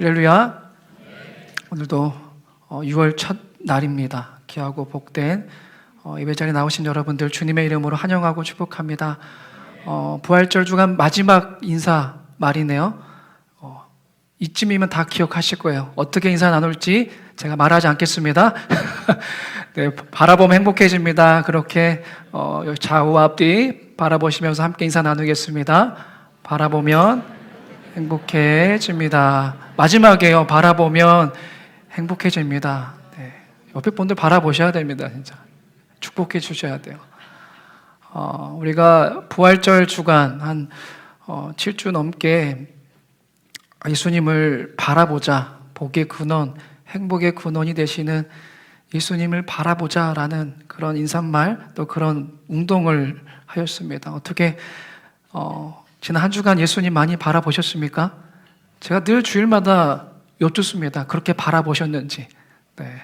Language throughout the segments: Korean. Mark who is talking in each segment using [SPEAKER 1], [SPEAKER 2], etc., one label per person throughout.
[SPEAKER 1] 할렐루야. 오늘도 6월 첫 날입니다. 귀하고 복된 예배 자리에 나오신 여러분들 주님의 이름으로 환영하고 축복합니다. 부활절 주간 마지막 인사 말이네요. 이쯤이면 다 기억하실 거예요. 어떻게 인사 나눌지 제가 말하지 않겠습니다. 네, 바라보면 행복해집니다. 그렇게 좌우와 앞뒤 바라보시면서 함께 인사 나누겠습니다. 바라보면 행복해집니다. 마지막에요. 바라보면 행복해집니다. 네, 옆에 분들 바라보셔야 됩니다. 진짜 축복해 주셔야 돼요. 우리가 부활절 주간 한 7주 넘게 예수님을 바라보자, 복의 근원, 행복의 근원이 되시는 예수님을 바라보자라는 그런 인사말, 또 그런 운동을 하였습니다. 어떻게 지난 한 주간 예수님 많이 바라보셨습니까? 제가 늘 주일마다 여쭙습니다. 그렇게 바라보셨는지. 네.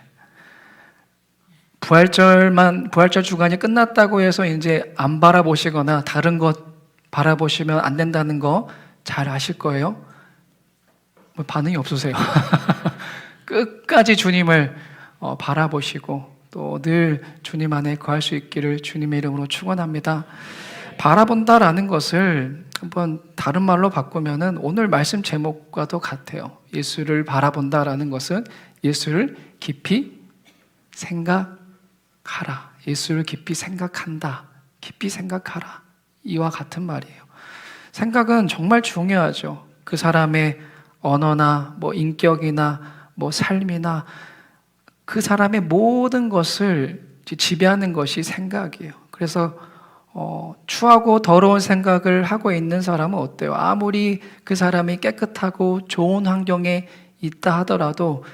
[SPEAKER 1] 부활절 주간이 끝났다고 해서 이제 안 바라보시거나 다른 것 바라보시면 안 된다는 거 잘 아실 거예요. 뭐 반응이 없으세요. 끝까지 주님을 바라보시고 또 늘 주님 안에 거할 수 있기를 주님의 이름으로 축원합니다. 바라본다라는 것을 한번 다른 말로 바꾸면은 오늘 말씀 제목과도 같아요. 예수를 바라본다라는 것은 예수를 깊이 생각하라. 예수를 깊이 생각한다. 깊이 생각하라. 이와 같은 말이에요. 생각은 정말 중요하죠. 그 사람의 언어나 인격이나 삶이나 그 사람의 모든 것을 지배하는 것이 생각이에요. 그래서 추하고 더러운 생각을 하고 있는 사람은 어때요? 아무리 그 사람이 깨끗하고 좋은 환경에 있다 하더라도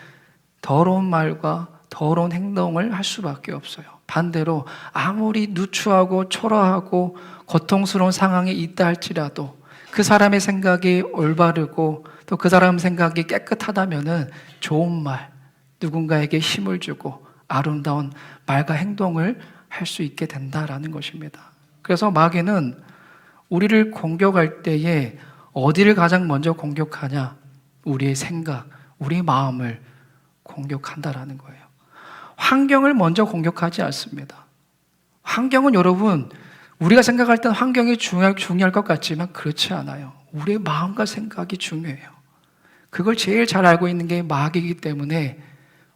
[SPEAKER 1] 더러운 말과 더러운 행동을 할 수밖에 없어요. 반대로 아무리 누추하고 초라하고 고통스러운 상황에 있다 할지라도 그 사람의 생각이 올바르고 또 그 사람 생각이 깨끗하다면은 좋은 말, 누군가에게 힘을 주고 아름다운 말과 행동을 할 수 있게 된다라는 것입니다. 그래서 마귀는 우리를 공격할 때에 어디를 가장 먼저 공격하냐? 우리의 생각, 우리의 마음을 공격한다라는 거예요. 환경을 먼저 공격하지 않습니다. 환경은 여러분, 우리가 생각할 땐 환경이 중요할 것 같지만 그렇지 않아요. 우리의 마음과 생각이 중요해요. 그걸 제일 잘 알고 있는 게 마귀이기 때문에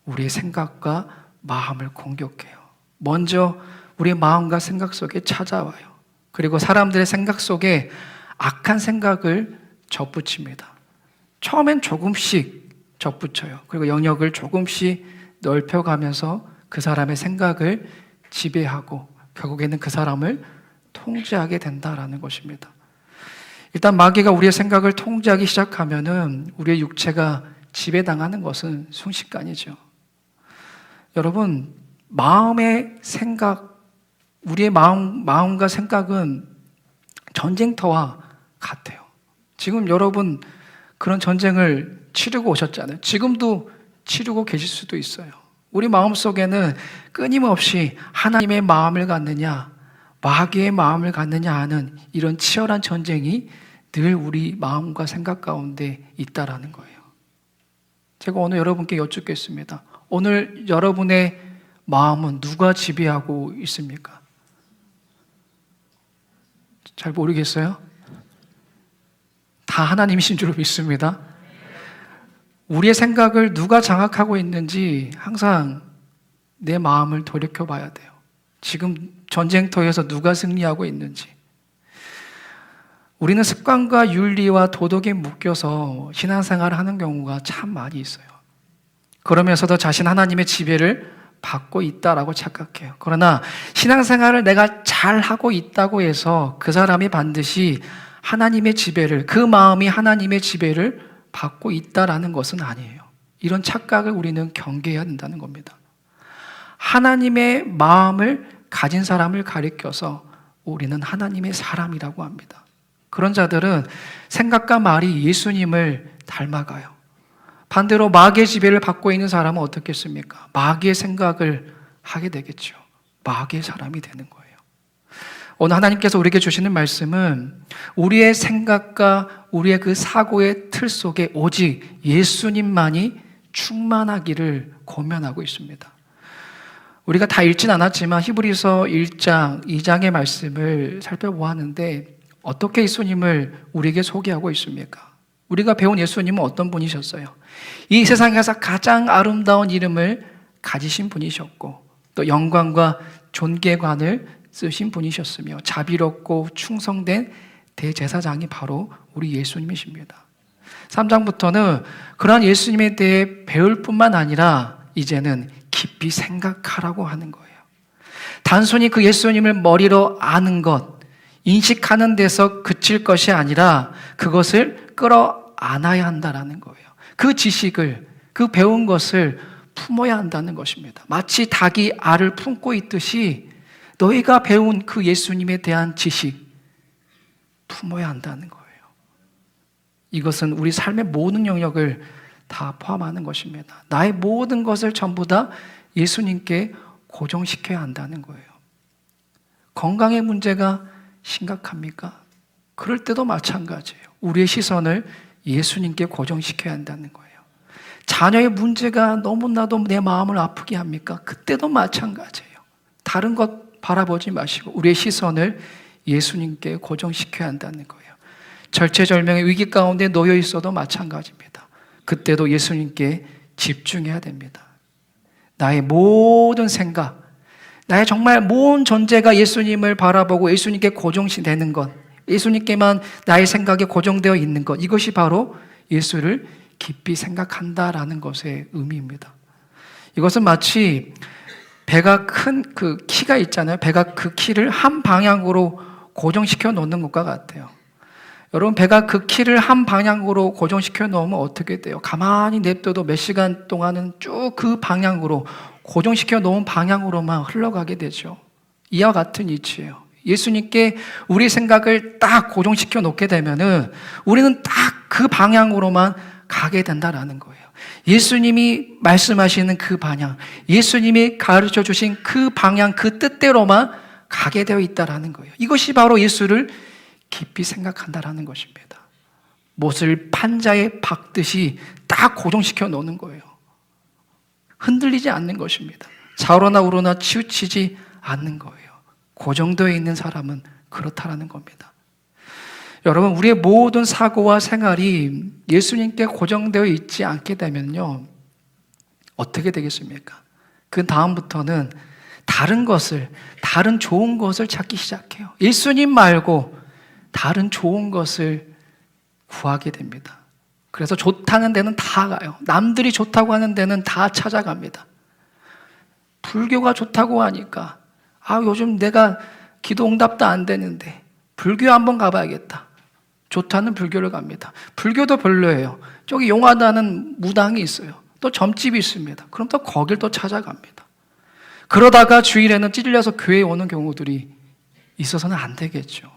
[SPEAKER 1] 우리의 생각과 마음을 공격해요. 먼저 우리의 마음과 생각 속에 찾아와요. 그리고 사람들의 생각 속에 악한 생각을 접붙입니다. 처음엔 조금씩 접붙여요. 그리고 영역을 조금씩 넓혀가면서 그 사람의 생각을 지배하고 결국에는 그 사람을 통제하게 된다라는 것입니다. 일단 마귀가 우리의 생각을 통제하기 시작하면은 우리의 육체가 지배당하는 것은 순식간이죠. 여러분, 마음의 생각, 우리의 마음과 생각은 전쟁터와 같아요. 지금 여러분 그런 전쟁을 치르고 오셨잖아요. 지금도 치르고 계실 수도 있어요. 우리 마음속에는 끊임없이 하나님의 마음을 갖느냐, 마귀의 마음을 갖느냐 하는 이런 치열한 전쟁이 늘 우리 마음과 생각 가운데 있다라는 거예요. 제가 오늘 여러분께 여쭙겠습니다. 오늘 여러분의 마음은 누가 지배하고 있습니까? 잘 모르겠어요? 다 하나님이신 줄 믿습니다. 우리의 생각을 누가 장악하고 있는지 항상 내 마음을 돌이켜봐야 돼요. 지금 전쟁터에서 누가 승리하고 있는지. 우리는 습관과 윤리와 도덕에 묶여서 신앙생활을 하는 경우가 참 많이 있어요. 그러면서도 자신 하나님의 지배를 받고 있다라고 착각해요. 그러나 신앙생활을 내가 잘하고 있다고 해서 그 사람이 반드시 하나님의 지배를, 그 마음이 하나님의 지배를 받고 있다라는 것은 아니에요. 이런 착각을 우리는 경계해야 된다는 겁니다. 하나님의 마음을 가진 사람을 가리켜서 우리는 하나님의 사람이라고 합니다. 그런 자들은 생각과 말이 예수님을 닮아가요. 반대로 마귀의 지배를 받고 있는 사람은 어떻겠습니까? 마귀의 생각을 하게 되겠죠. 마귀의 사람이 되는 거예요. 오늘 하나님께서 우리에게 주시는 말씀은 우리의 생각과 우리의 그 사고의 틀 속에 오직 예수님만이 충만하기를 권면하고 있습니다. 우리가 다 읽진 않았지만 히브리서 1장, 2장의 말씀을 살펴보았는데 어떻게 예수님을 우리에게 소개하고 있습니까? 우리가 배운 예수님은 어떤 분이셨어요? 이 세상에서 가장 아름다운 이름을 가지신 분이셨고 또 영광과 존귀관을 쓰신 분이셨으며 자비롭고 충성된 대제사장이 바로 우리 예수님이십니다. 3장부터는 그러한 예수님에 대해 배울 뿐만 아니라 이제는 깊이 생각하라고 하는 거예요. 단순히 그 예수님을 머리로 아는 것, 인식하는 데서 그칠 것이 아니라 그것을 끌어안아야 한다는 거예요. 그 지식을, 그 배운 것을 품어야 한다는 것입니다. 마치 닭이 알을 품고 있듯이 너희가 배운 그 예수님에 대한 지식 품어야 한다는 거예요. 이것은 우리 삶의 모든 영역을 다 포함하는 것입니다. 나의 모든 것을 전부 다 예수님께 고정시켜야 한다는 거예요. 건강의 문제가 심각합니까? 그럴 때도 마찬가지예요. 우리의 시선을 예수님께 고정시켜야 한다는 거예요. 자녀의 문제가 너무나도 내 마음을 아프게 합니까? 그때도 마찬가지예요. 다른 것 바라보지 마시고 우리의 시선을 예수님께 고정시켜야 한다는 거예요. 절체절명의 위기 가운데 놓여 있어도 마찬가지입니다. 그때도 예수님께 집중해야 됩니다. 나의 모든 생각, 나의 정말 모든 존재가 예수님을 바라보고 예수님께 고정되는 것, 예수님께만 나의 생각에 고정되어 있는 것, 이것이 바로 예수를 깊이 생각한다라는 것의 의미입니다. 이것은 마치 배가 큰 그 키가 있잖아요. 배가 그 키를 한 방향으로 고정시켜 놓는 것과 같아요. 여러분, 배가 그 키를 한 방향으로 고정시켜 놓으면 어떻게 돼요? 가만히 냅둬도 몇 시간 동안은 쭉 그 방향으로 고정시켜 놓은 방향으로만 흘러가게 되죠. 이와 같은 이치예요. 예수님께 우리 생각을 딱 고정시켜 놓게 되면은 우리는 딱 그 방향으로만 가게 된다라는 거예요. 예수님이 말씀하시는 그 방향, 예수님이 가르쳐 주신 그 방향, 그 뜻대로만 가게 되어 있다라는 거예요. 이것이 바로 예수를 깊이 생각한다라는 것입니다. 못을 판자에 박듯이 딱 고정시켜 놓는 거예요. 흔들리지 않는 것입니다. 좌우로나 우로나 치우치지 않는 거예요. 고정되어 있는 사람은 그렇다라는 겁니다. 여러분, 우리의 모든 사고와 생활이 예수님께 고정되어 있지 않게 되면요, 어떻게 되겠습니까? 그 다음부터는 다른 것을, 다른 좋은 것을 찾기 시작해요. 예수님 말고 다른 좋은 것을 구하게 됩니다. 그래서 좋다는 데는 다 가요. 남들이 좋다고 하는 데는 다 찾아갑니다. 불교가 좋다고 하니까 요즘 내가 기도 응답도 안 되는데 불교 한번 가봐야겠다. 좋다는 불교를 갑니다. 불교도 별로예요. 저기 용하다는 무당이 있어요. 또 점집이 있습니다. 그럼 또 거길 또 찾아갑니다. 그러다가 주일에는 찔려서 교회에 오는 경우들이 있어서는 안 되겠죠.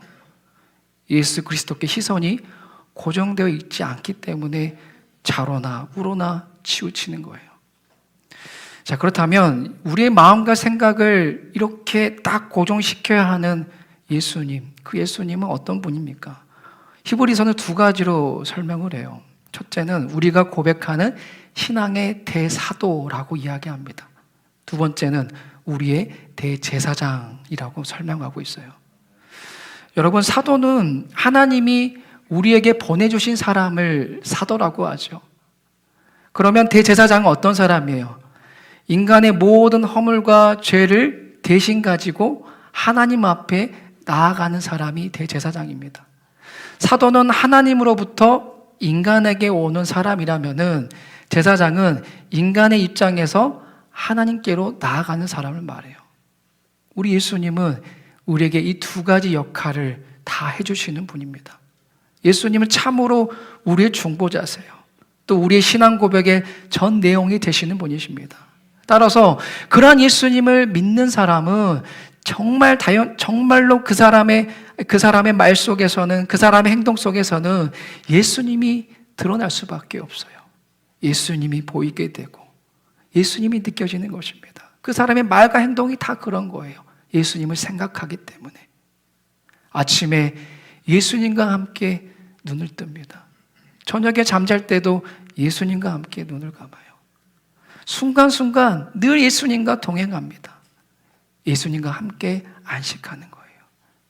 [SPEAKER 1] 예수 그리스도께 시선이 고정되어 있지 않기 때문에 좌로나 우로나 치우치는 거예요. 자, 그렇다면 우리의 마음과 생각을 이렇게 딱 고정시켜야 하는 예수님, 그 예수님은 어떤 분입니까? 히브리서는 두 가지로 설명을 해요. 첫째는 우리가 고백하는 신앙의 대사도라고 이야기합니다. 두 번째는 우리의 대제사장이라고 설명하고 있어요. 여러분, 사도는 하나님이 우리에게 보내주신 사람을 사도라고 하죠. 그러면 대제사장은 어떤 사람이에요? 인간의 모든 허물과 죄를 대신 가지고 하나님 앞에 나아가는 사람이 대제사장입니다. 사도는 하나님으로부터 인간에게 오는 사람이라면은 제사장은 인간의 입장에서 하나님께로 나아가는 사람을 말해요. 우리 예수님은 우리에게 이 두 가지 역할을 다 해주시는 분입니다. 예수님은 참으로 우리의 중보자세요. 또 우리의 신앙 고백의 전 내용이 되시는 분이십니다. 따라서 그러한 예수님을 믿는 사람은 정말로 그 사람의 말 속에서는, 그 사람의 행동 속에서는 예수님이 드러날 수밖에 없어요. 예수님이 보이게 되고 예수님이 느껴지는 것입니다. 그 사람의 말과 행동이 다 그런 거예요. 예수님을 생각하기 때문에. 아침에 예수님과 함께 눈을 뜹니다. 저녁에 잠잘 때도 예수님과 함께 눈을 감아요. 순간순간 늘 예수님과 동행합니다. 예수님과 함께 안식하는 거예요.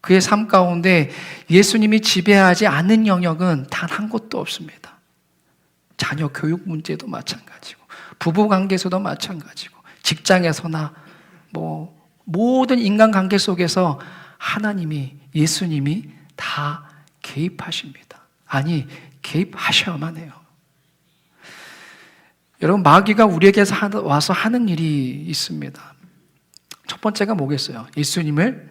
[SPEAKER 1] 그의 삶 가운데 예수님이 지배하지 않는 영역은 단 한 곳도 없습니다. 자녀 교육 문제도 마찬가지고, 부부 관계에서도 마찬가지고, 직장에서나 모든 인간관계 속에서 하나님이, 예수님이 다 개입하십니다. 아니, 개입하셔야만 해요. 여러분, 마귀가 우리에게 와서 하는 일이 있습니다. 첫 번째가 뭐겠어요? 예수님을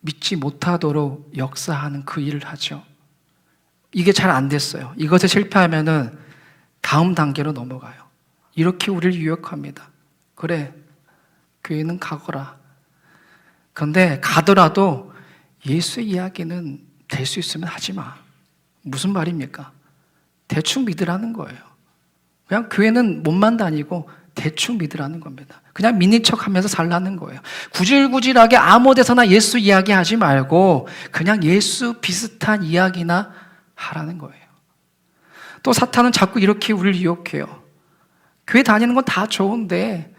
[SPEAKER 1] 믿지 못하도록 역사하는 그 일을 하죠. 이게 잘 안 됐어요. 이것에 실패하면은 다음 단계로 넘어가요. 이렇게 우리를 유혹합니다. 그래, 교회는 가거라. 그런데 가더라도 예수 이야기는 될 수 있으면 하지 마. 무슨 말입니까? 대충 믿으라는 거예요. 그냥 교회는 몸만 다니고 대충 믿으라는 겁니다. 그냥 믿는 척 하면서 살라는 거예요. 구질구질하게 아무 데서나 예수 이야기 하지 말고 그냥 예수 비슷한 이야기나 하라는 거예요. 또 사탄은 자꾸 이렇게 우리를 유혹해요. 교회 다니는 건 다 좋은데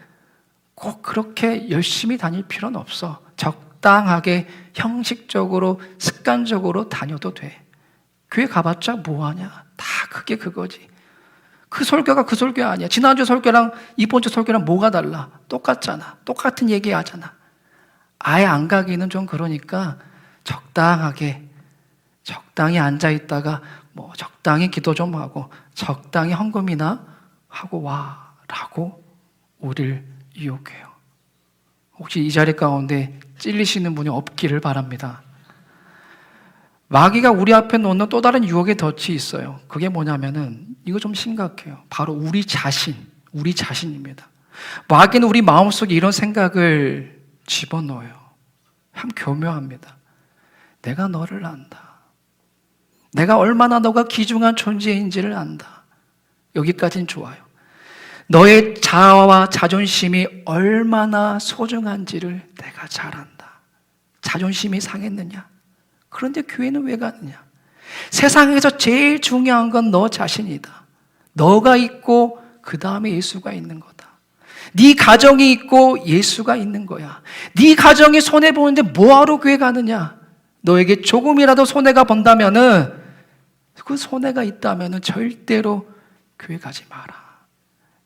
[SPEAKER 1] 꼭 그렇게 열심히 다닐 필요는 없어. 적당하게 형식적으로 습관적으로 다녀도 돼. 교회 가봤자 뭐하냐? 다 그게 그거지. 그 설교가 그 설교 아니야. 지난주 설교랑 이번 주 설교랑 뭐가 달라? 똑같잖아. 똑같은 얘기 하잖아. 아예 안 가기는 좀 그러니까 적당하게, 적당히 앉아있다가 적당히 기도 좀 하고 적당히 헌금이나 하고 와 라고 우리를 유혹해요. 혹시 이 자리 가운데 찔리시는 분이 없기를 바랍니다. 마귀가 우리 앞에 놓는 또 다른 유혹의 덫이 있어요. 그게 뭐냐면은 이거 좀 심각해요. 바로 우리 자신입니다. 마귀는 우리 마음속에 이런 생각을 집어넣어요. 참 교묘합니다. 내가 너를 안다. 내가 얼마나 너가 귀중한 존재인지를 안다. 여기까지는 좋아요. 너의 자아와 자존심이 얼마나 소중한지를 내가 잘 안다. 자존심이 상했느냐? 그런데 교회는 왜 가느냐? 세상에서 제일 중요한 건 너 자신이다. 너가 있고 그 다음에 예수가 있는 거다. 네 가정이 있고 예수가 있는 거야. 네 가정이 손해보는데 뭐하러 교회 가느냐? 너에게 조금이라도 손해가 본다면은, 그 손해가 있다면은 절대로 교회 가지 마라.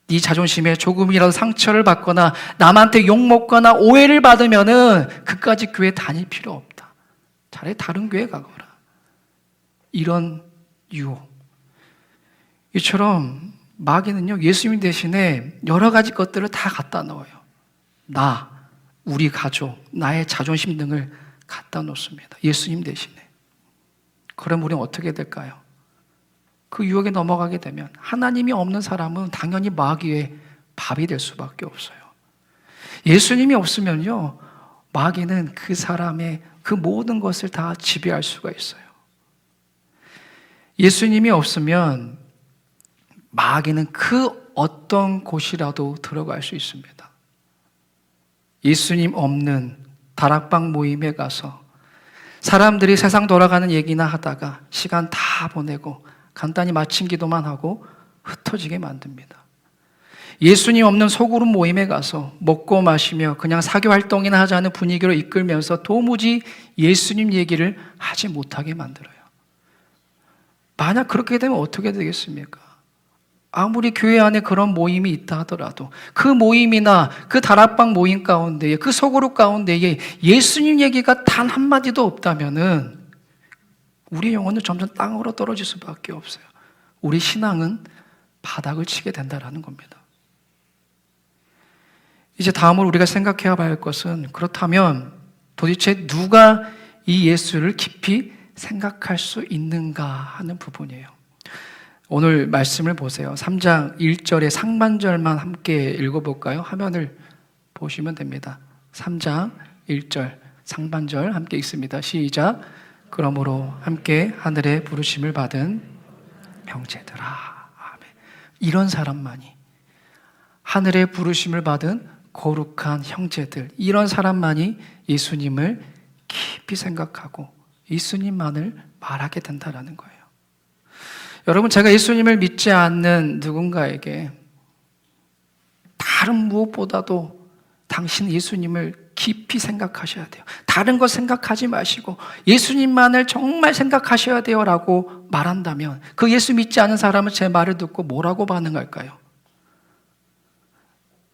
[SPEAKER 1] 네 자존심에 조금이라도 상처를 받거나 남한테 욕먹거나 오해를 받으면은 그까지 교회 다닐 필요 없다. 차라리 다른 교회 가거라. 이런 유혹. 이처럼 마귀는요, 예수님 대신에 여러 가지 것들을 다 갖다 넣어요. 나, 우리 가족, 나의 자존심 등을 갖다 놓습니다. 예수님 대신에. 그럼 우리는 어떻게 될까요? 그 유혹에 넘어가게 되면 하나님이 없는 사람은 당연히 마귀의 밥이 될 수밖에 없어요. 예수님이 없으면요, 마귀는 그 사람의 그 모든 것을 다 지배할 수가 있어요. 예수님이 없으면 마귀는 그 어떤 곳이라도 들어갈 수 있습니다. 예수님 없는 다락방 모임에 가서 사람들이 세상 돌아가는 얘기나 하다가 시간 다 보내고 간단히 마친 기도만 하고 흩어지게 만듭니다. 예수님 없는 소그룹 모임에 가서 먹고 마시며 그냥 사교 활동이나 하자는 분위기로 이끌면서 도무지 예수님 얘기를 하지 못하게 만들어요. 만약 그렇게 되면 어떻게 되겠습니까? 아무리 교회 안에 그런 모임이 있다 하더라도 그 모임이나 그 다락방 모임 가운데에, 그 소그룹 가운데에 예수님 얘기가 단 한마디도 없다면은 우리 영혼은 점점 땅으로 떨어질 수밖에 없어요. 우리 신앙은 바닥을 치게 된다는 겁니다. 이제 다음으로 우리가 생각해야 할 것은, 그렇다면 도대체 누가 이 예수를 깊이 생각할 수 있는가 하는 부분이에요. 오늘 말씀을 보세요. 3장 1절의 상반절만 함께 읽어볼까요? 화면을 보시면 됩니다. 3장 1절 상반절 함께 읽습니다. 시작. 그러므로 함께 하늘의 부르심을 받은 형제들아. 아멘. 이런 사람만이, 하늘의 부르심을 받은 거룩한 형제들, 이런 사람만이 예수님을 깊이 깊이 생각하고 예수님만을 말하게 된다는 거예요. 여러분, 제가 예수님을 믿지 않는 누군가에게 다른 무엇보다도 당신 예수님을 깊이 생각하셔야 돼요. 다른 것 생각하지 마시고 예수님만을 정말 생각하셔야 돼요 라고 말한다면 그 예수 믿지 않은 사람은 제 말을 듣고 뭐라고 반응할까요?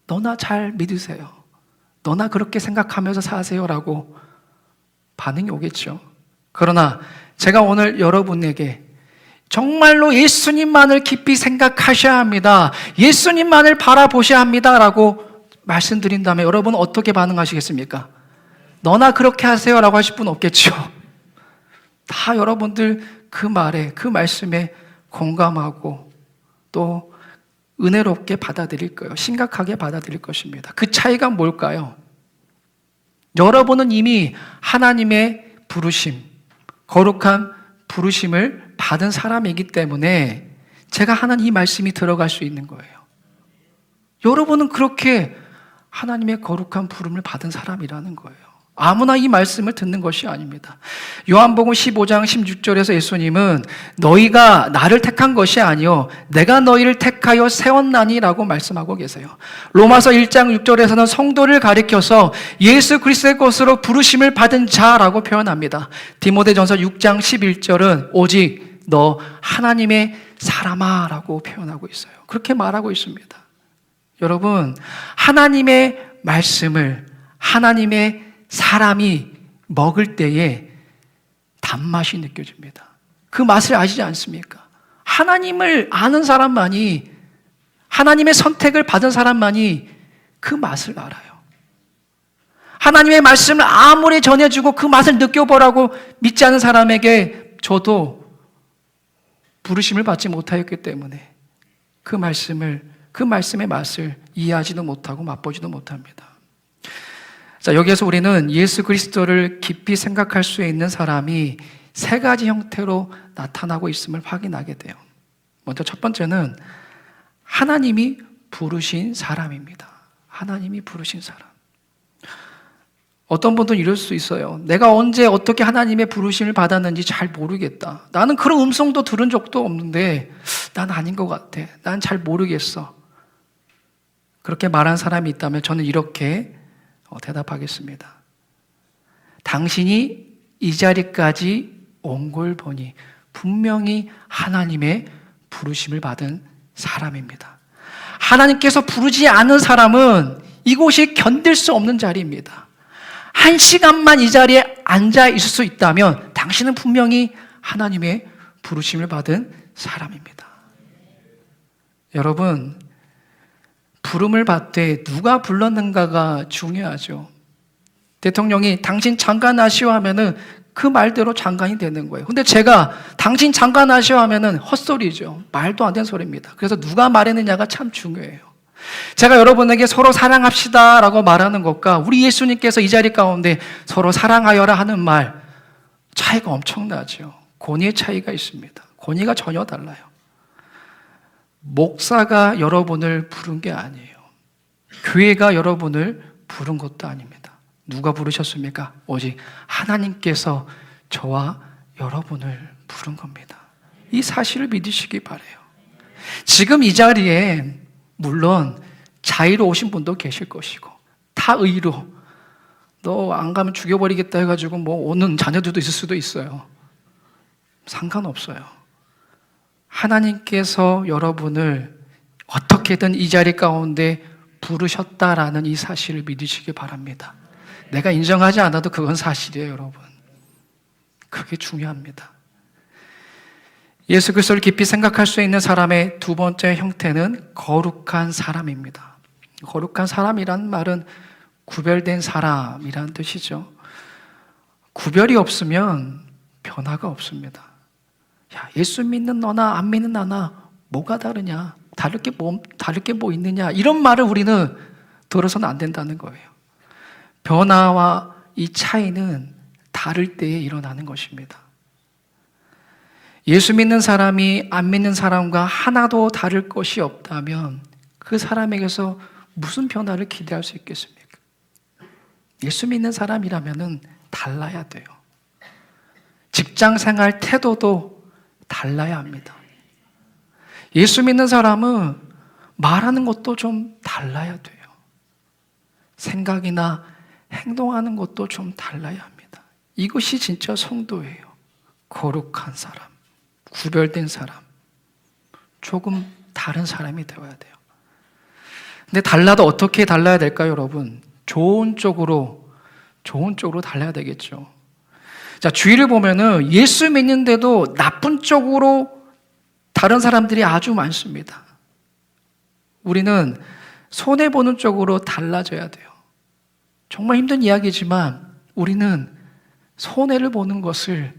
[SPEAKER 1] 너나 잘 믿으세요. 너나 그렇게 생각하면서 사세요 라고 반응이 오겠죠. 그러나 제가 오늘 여러분에게 정말로 예수님만을 깊이 생각하셔야 합니다. 예수님만을 바라보셔야 합니다 라고 말씀드린다면 여러분 어떻게 반응하시겠습니까? 너나 그렇게 하세요 라고 하실 분 없겠죠. 다 여러분들 그 말에, 그 말씀에 공감하고 또 은혜롭게 받아들일 거예요. 심각하게 받아들일 것입니다. 그 차이가 뭘까요? 여러분은 이미 하나님의 부르심, 거룩한 부르심을 받은 사람이기 때문에 제가 하는 이 말씀이 들어갈 수 있는 거예요. 여러분은 그렇게 하나님의 거룩한 부름을 받은 사람이라는 거예요. 아무나 이 말씀을 듣는 것이 아닙니다. 요한복음 15장 16절에서 예수님은 너희가 나를 택한 것이 아니요 내가 너희를 택하여 세웠나니 라고 말씀하고 계세요. 로마서 1장 6절에서는 성도를 가리켜서 예수 그리스도의 것으로 부르심을 받은 자라고 표현합니다. 디모데전서 6장 11절은 오직 너 하나님의 사람아 라고 표현하고 있어요. 그렇게 말하고 있습니다. 여러분, 하나님의 말씀을 하나님의 사람이 먹을 때에 단맛이 느껴집니다. 그 맛을 아시지 않습니까? 하나님을 아는 사람만이, 하나님의 선택을 받은 사람만이 그 맛을 알아요. 하나님의 말씀을 아무리 전해주고 그 맛을 느껴보라고 믿지 않은 사람에게 저도 부르심을 받지 못하였기 때문에 그 말씀의 맛을 이해하지도 못하고 맛보지도 못합니다. 자, 여기에서 우리는 예수 그리스도를 깊이 생각할 수 있는 사람이 세 가지 형태로 나타나고 있음을 확인하게 돼요. 먼저 첫 번째는 하나님이 부르신 사람입니다. 하나님이 부르신 사람. 어떤 분들은 이럴 수 있어요. 내가 언제 어떻게 하나님의 부르심을 받았는지 잘 모르겠다. 나는 그런 음성도 들은 적도 없는데 난 아닌 것 같아. 난 잘 모르겠어. 그렇게 말한 사람이 있다면 저는 이렇게 대답하겠습니다. 당신이 이 자리까지 온 걸 보니 분명히 하나님의 부르심을 받은 사람입니다. 하나님께서 부르지 않은 사람은 이곳이 견딜 수 없는 자리입니다. 한 시간만 이 자리에 앉아 있을 수 있다면 당신은 분명히 하나님의 부르심을 받은 사람입니다. 여러분, 부름을 받되 누가 불렀는가가 중요하죠. 대통령이 당신 장관하시오 하면은 그 말대로 장관이 되는 거예요. 근데 제가 당신 장관하시오 하면은 헛소리죠. 말도 안 되는 소리입니다. 그래서 누가 말했느냐가 참 중요해요. 제가 여러분에게 서로 사랑합시다 라고 말하는 것과 우리 예수님께서 이 자리 가운데 서로 사랑하여라 하는 말 차이가 엄청나죠. 권위의 차이가 있습니다. 권위가 전혀 달라요. 목사가 여러분을 부른 게 아니에요. 교회가 여러분을 부른 것도 아닙니다. 누가 부르셨습니까? 오직 하나님께서 저와 여러분을 부른 겁니다. 이 사실을 믿으시기 바라요. 지금 이 자리에 물론 자의로 오신 분도 계실 것이고 타의로 너 안 가면 죽여버리겠다 해가지고 뭐 오는 자녀들도 있을 수도 있어요. 상관없어요. 하나님께서 여러분을 어떻게든 이 자리 가운데 부르셨다라는 이 사실을 믿으시기 바랍니다. 내가 인정하지 않아도 그건 사실이에요, 여러분. 그게 중요합니다. 예수 그리스도를 깊이 생각할 수 있는 사람의 두 번째 형태는 거룩한 사람입니다. 거룩한 사람이란 말은 구별된 사람이란 뜻이죠. 구별이 없으면 변화가 없습니다. 야, 예수 믿는 너나 안 믿는 나나 뭐가 다르냐? 다를 게 뭐 있느냐? 이런 말을 우리는 들어서는 안 된다는 거예요. 변화와 이 차이는 다를 때에 일어나는 것입니다. 예수 믿는 사람이 안 믿는 사람과 하나도 다를 것이 없다면 그 사람에게서 무슨 변화를 기대할 수 있겠습니까? 예수 믿는 사람이라면 달라야 돼요. 직장 생활 태도도 달라야 합니다. 예수 믿는 사람은 말하는 것도 좀 달라야 돼요. 생각이나 행동하는 것도 좀 달라야 합니다. 이것이 진짜 성도예요. 거룩한 사람, 구별된 사람, 조금 다른 사람이 되어야 돼요. 근데 달라도 어떻게 달라야 될까요, 여러분? 좋은 쪽으로 달라야 되겠죠. 자, 주위를 보면은 예수 믿는데도 나쁜 쪽으로 다른 사람들이 아주 많습니다. 우리는 손해보는 쪽으로 달라져야 돼요. 정말 힘든 이야기지만 우리는 손해를 보는 것을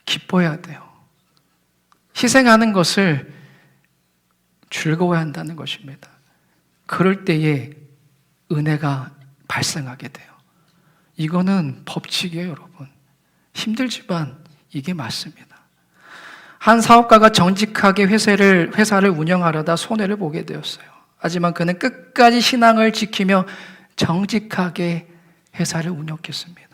[SPEAKER 1] 기뻐해야 돼요. 희생하는 것을 즐거워야 한다는 것입니다. 그럴 때에 은혜가 발생하게 돼요. 이거는 법칙이에요, 여러분. 힘들지만 이게 맞습니다. 한 사업가가 정직하게 회사를 운영하려다 손해를 보게 되었어요. 하지만 그는 끝까지 신앙을 지키며 정직하게 회사를 운영했습니다.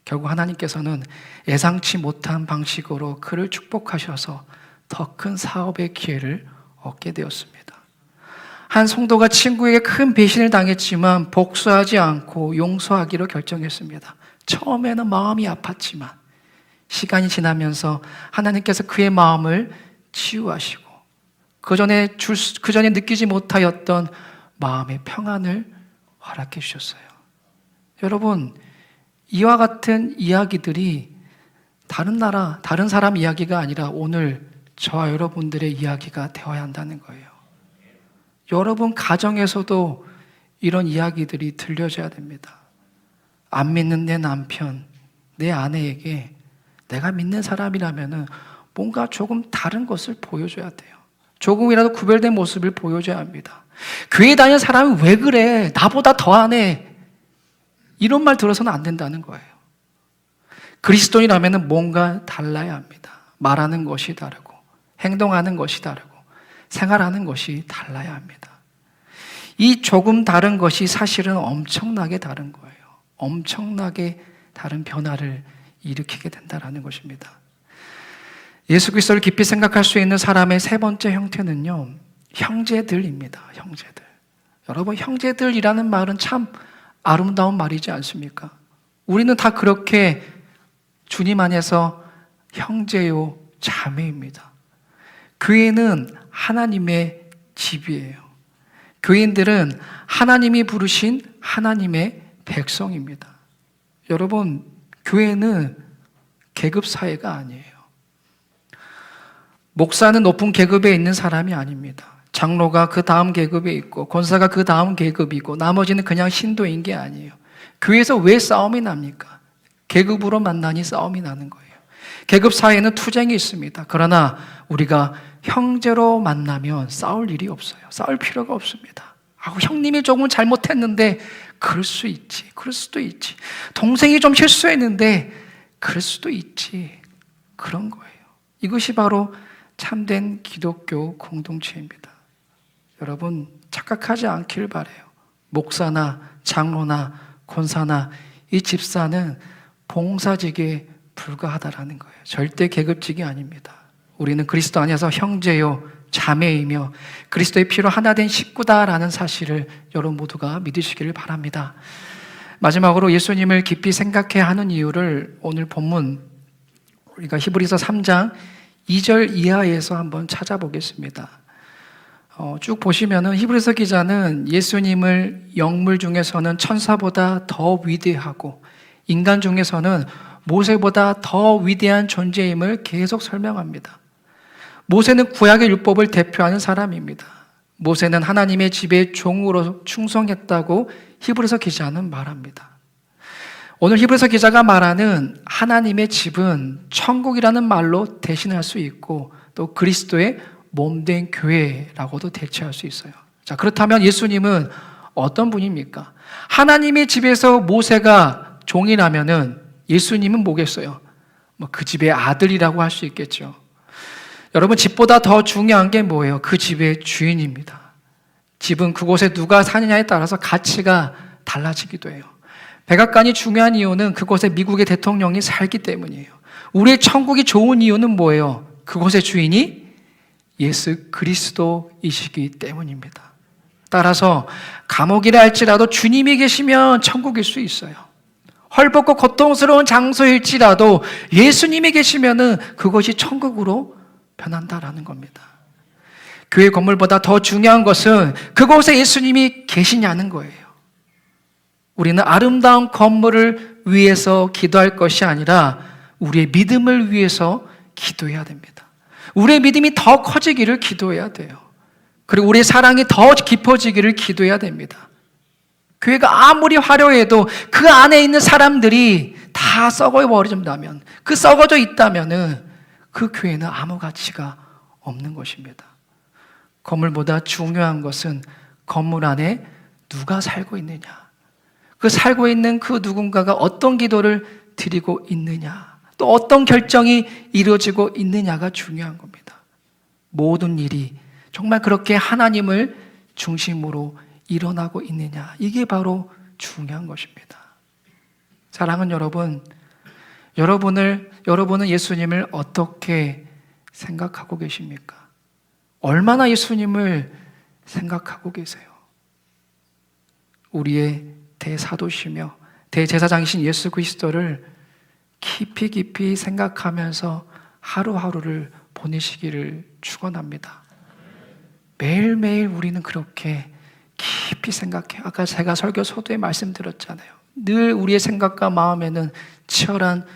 [SPEAKER 1] 결국 하나님께서는 예상치 못한 방식으로 그를 축복하셔서 더 큰 사업의 기회를 얻게 되었습니다. 한 성도가 친구에게 큰 배신을 당했지만 복수하지 않고 용서하기로 결정했습니다. 처음에는 마음이 아팠지만 시간이 지나면서 하나님께서 그의 마음을 치유하시고 그 전에 느끼지 못하였던 마음의 평안을 허락해 주셨어요. 여러분, 이와 같은 이야기들이 다른 나라, 다른 사람 이야기가 아니라 오늘 저와 여러분들의 이야기가 되어야 한다는 거예요. 여러분 가정에서도 이런 이야기들이 들려져야 됩니다. 안 믿는 내 남편, 내 아내에게 내가 믿는 사람이라면 뭔가 조금 다른 것을 보여줘야 돼요. 조금이라도 구별된 모습을 보여줘야 합니다. 교회 다니는 사람이 왜 그래? 나보다 더하네. 이런 말 들어서는 안 된다는 거예요. 그리스도인이라면 뭔가 달라야 합니다. 말하는 것이 다르고 행동하는 것이 다르고 생활하는 것이 달라야 합니다. 이 조금 다른 것이 사실은 엄청나게 다른 거예요. 엄청나게 다른 변화를 일으키게 된다는 것입니다. 예수 그리스도를 깊이 생각할 수 있는 사람의 세 번째 형태는요, 형제들입니다. 형제들. 여러분, 형제들이라는 말은 참 아름다운 말이지 않습니까? 우리는 다 그렇게 주님 안에서 형제요, 자매입니다. 교회는 하나님의 집이에요. 교인들은 하나님이 부르신 하나님의 백성입니다. 여러분, 교회는 계급 사회가 아니에요. 목사는 높은 계급에 있는 사람이 아닙니다. 장로가 그 다음 계급에 있고 권사가 그 다음 계급이고 나머지는 그냥 신도인 게 아니에요. 교회에서 왜 싸움이 납니까? 계급으로 만나니 싸움이 나는 거예요. 계급 사이에는 투쟁이 있습니다. 그러나 우리가 형제로 만나면 싸울 일이 없어요. 싸울 필요가 없습니다. 형님이 조금 잘못했는데 그럴 수 있지. 그럴 수도 있지. 동생이 좀 실수했는데 그럴 수도 있지. 그런 거예요. 이것이 바로 참된 기독교 공동체입니다. 여러분, 착각하지 않기를 바라요. 목사나 장로나 권사나 이 집사는 봉사직에 불과하다라는 거예요. 절대 계급직이 아닙니다. 우리는 그리스도 안에서 형제요, 자매이며 그리스도의 피로 하나 된 식구다라는 사실을 여러분 모두가 믿으시기를 바랍니다. 마지막으로 예수님을 깊이 생각해야 하는 이유를 오늘 본문 우리가 히브리서 3장 2절 이하에서 한번 찾아보겠습니다. 쭉 보시면은 히브리서 기자는 예수님을 영물 중에서는 천사보다 더 위대하고 인간 중에서는 모세보다 더 위대한 존재임을 계속 설명합니다. 모세는 구약의 율법을 대표하는 사람입니다. 모세는 하나님의 집에 종으로 충성했다고 히브리서 기자는 말합니다. 오늘 히브리서 기자가 말하는 하나님의 집은 천국이라는 말로 대신할 수 있고 또 그리스도의 몸된 교회라고도 대체할 수 있어요. 자, 그렇다면 예수님은 어떤 분입니까? 하나님의 집에서 모세가 종이라면은 예수님은 뭐겠어요? 그 집의 아들이라고 할 수 있겠죠. 여러분, 집보다 더 중요한 게 뭐예요? 그 집의 주인입니다. 집은 그곳에 누가 사느냐에 따라서 가치가 달라지기도 해요. 백악관이 중요한 이유는 그곳에 미국의 대통령이 살기 때문이에요. 우리의 천국이 좋은 이유는 뭐예요? 그곳의 주인이 예수 그리스도이시기 때문입니다. 따라서 감옥이라 할지라도 주님이 계시면 천국일 수 있어요. 헐벗고 고통스러운 장소일지라도 예수님이 계시면은 그것이 천국으로 변한다라는 겁니다. 교회 건물보다 더 중요한 것은 그곳에 예수님이 계시냐는 거예요. 우리는 아름다운 건물을 위해서 기도할 것이 아니라 우리의 믿음을 위해서 기도해야 됩니다. 우리의 믿음이 더 커지기를 기도해야 돼요. 그리고 우리의 사랑이 더 깊어지기를 기도해야 됩니다. 교회가 아무리 화려해도 그 안에 있는 사람들이 다 썩어버린다면, 그 썩어져 있다면은 그 교회는 아무 가치가 없는 것입니다. 건물보다 중요한 것은 건물 안에 누가 살고 있느냐, 그 살고 있는 그 누군가가 어떤 기도를 드리고 있느냐, 또 어떤 결정이 이루어지고 있느냐가 중요한 겁니다. 모든 일이 정말 그렇게 하나님을 중심으로 일어나고 있느냐, 이게 바로 중요한 것입니다. 사랑하는 여러분, 여러분은 예수님을 어떻게 생각하고 계십니까? 얼마나 예수님을 생각하고 계세요? 우리의 대사도시며 대제사장이신 예수 그리스도를 깊이 생각하면서 하루하루를 보내시기를 축원합니다. 매일매일 우리는 그렇게 깊이 생각해요. 아까 제가 설교 소도에 말씀드렸잖아요. 늘 우리의 생각과 마음에는 치열한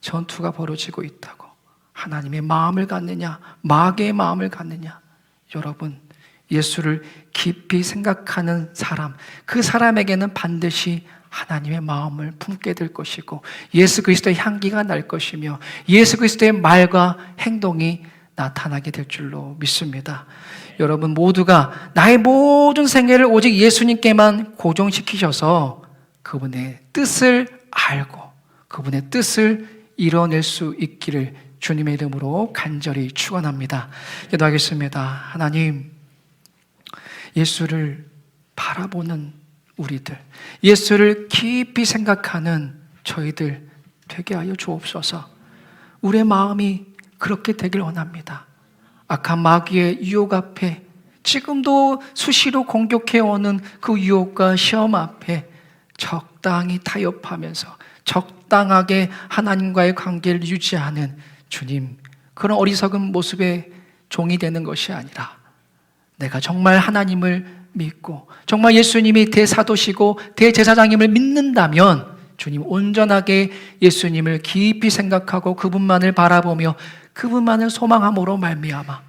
[SPEAKER 1] 전투가 벌어지고 있다고. 하나님의 마음을 갖느냐, 마귀의 마음을 갖느냐. 여러분, 예수를 깊이 생각하는 사람, 그 사람에게는 반드시 하나님의 마음을 품게 될 것이고 예수 그리스도의 향기가 날 것이며 예수 그리스도의 말과 행동이 나타나게 될 줄로 믿습니다. 여러분 모두가 나의 모든 생애를 오직 예수님께만 고정시키셔서 그분의 뜻을 알고 그분의 뜻을 이뤄낼 수 있기를 주님의 이름으로 간절히 축원합니다. 기도하겠습니다. 하나님, 예수를 바라보는 우리들, 예수를 깊이 생각하는 저희들 되게 하여 주옵소서. 우리의 마음이 그렇게 되길 원합니다. 악한 마귀의 유혹 앞에, 지금도 수시로 공격해오는 그 유혹과 시험 앞에 적당히 타협하면서 적당하게 하나님과의 관계를 유지하는 주님, 그런 어리석은 모습의 종이 되는 것이 아니라 내가 정말 하나님을 믿고 정말 예수님이 대사도시고 대제사장님을 믿는다면 주님 온전하게 예수님을 깊이 생각하고 그분만을 바라보며 그분만을 소망함으로 말미암아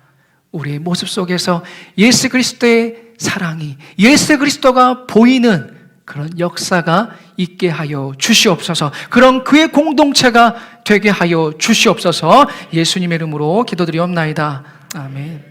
[SPEAKER 1] 우리의 모습 속에서 예수 그리스도의 사랑이, 예수 그리스도가 보이는 그런 역사가 있게 하여 주시옵소서. 그런 그의 공동체가 되게 하여 주시옵소서. 예수님의 이름으로 기도드리옵나이다. 아멘.